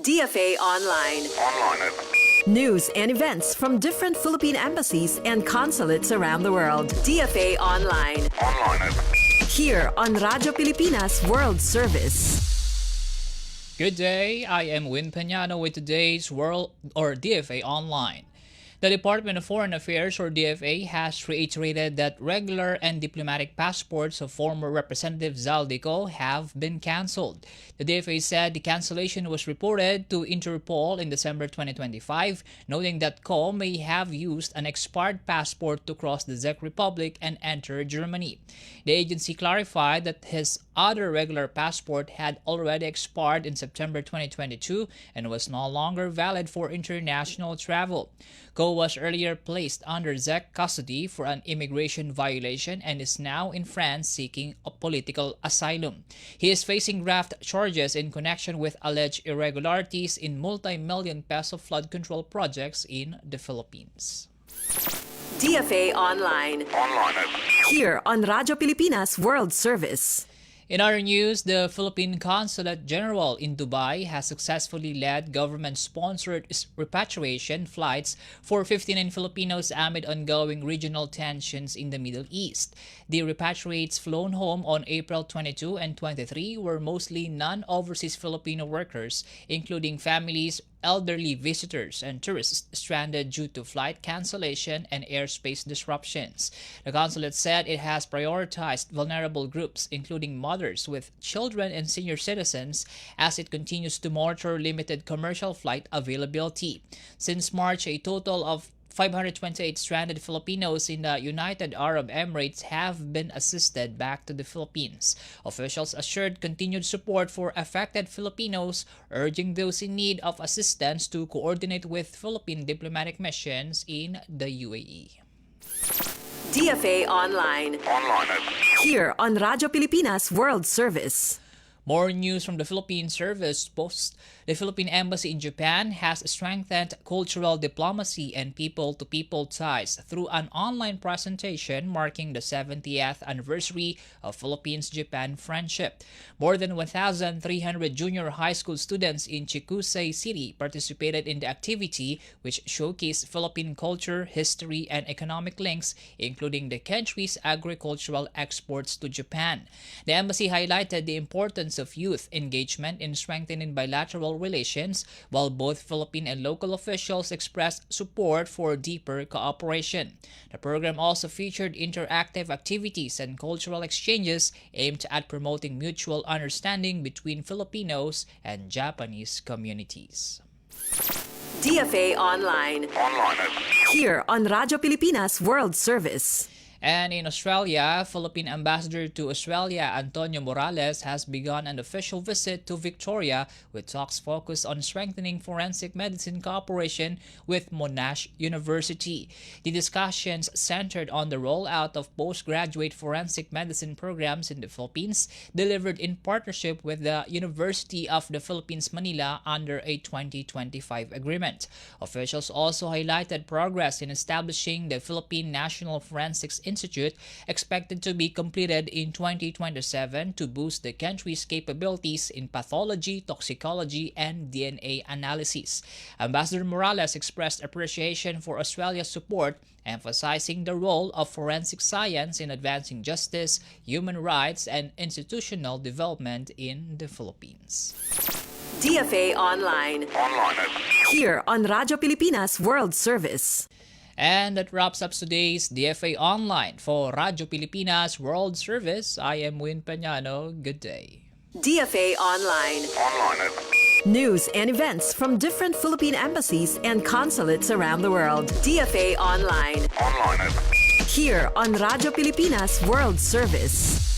DFA Online. News and events from different Philippine embassies and consulates around the world. DFA Online. Here on Radyo Pilipinas World Service. Good day, I am Win Peñano with today's DFA Online. The Department of Foreign Affairs, or DFA, has reiterated that regular and diplomatic passports of former Representative Zaldico have been cancelled. The DFA said the cancellation was reported to Interpol in December 2025, noting that Co may have used an expired passport to cross the Czech Republic and enter Germany. The agency clarified that his other regular passport had already expired in September 2022 and was no longer valid for international travel. Co was earlier placed under Czech custody for an immigration violation and is now in France seeking a political asylum. He is facing graft charges in connection with alleged irregularities in multi-million peso flood control projects in the Philippines. DFA Online. Here on Radyo Pilipinas World Service. In other news, the Philippine Consulate General in Dubai has successfully led government-sponsored repatriation flights for 59 Filipinos amid ongoing regional tensions in the Middle East. The repatriates flown home on April 22 and 23 were mostly non-overseas Filipino workers, including families, elderly visitors, and tourists stranded due to flight cancellation and airspace disruptions. The consulate said it has prioritized vulnerable groups, including mothers with children and senior citizens, as it continues to monitor limited commercial flight availability. Since March, a total of 528 stranded Filipinos in the United Arab Emirates have been assisted back to the Philippines. Officials assured continued support for affected Filipinos, urging those in need of assistance to coordinate with Philippine diplomatic missions in the UAE. DFA Online. Here on Radyo Pilipinas World Service. More news from the Philippine Service Post. The Philippine Embassy in Japan has strengthened cultural diplomacy and people-to-people ties through an online presentation marking the 70th anniversary of Philippines-Japan friendship. More than 1,300 junior high school students in Chikusei City participated in the activity, which showcased Philippine culture, history, and economic links, including the country's agricultural exports to Japan. The embassy highlighted the importance of youth engagement in strengthening bilateral relations, while both Philippine and local officials expressed support for deeper cooperation. The program also featured interactive activities and cultural exchanges aimed at promoting mutual understanding between Filipinos and Japanese communities. DFA Online. Here on Radyo Pilipinas World Service. And in Australia, Philippine Ambassador to Australia Antonio Morales has begun an official visit to Victoria, with talks focused on strengthening forensic medicine cooperation with Monash University. The discussions centered on the rollout of postgraduate forensic medicine programs in the Philippines, delivered in partnership with the University of the Philippines Manila under a 2025 agreement. Officials also highlighted progress in establishing the Philippine National Forensics Institute, expected to be completed in 2027 to boost the country's capabilities in pathology, toxicology, and DNA analysis. Ambassador Morales expressed appreciation for Australia's support, emphasizing the role of forensic science in advancing justice, human rights, and institutional development in the Philippines. DFA Online. Here on Radyo Pilipinas World Service. And that wraps up today's DFA Online. For Radyo Pilipinas World Service, I am Win Peñano. Good day. DFA Online. News and events from different Philippine embassies and consulates around the world. DFA Online. Here on Radyo Pilipinas World Service.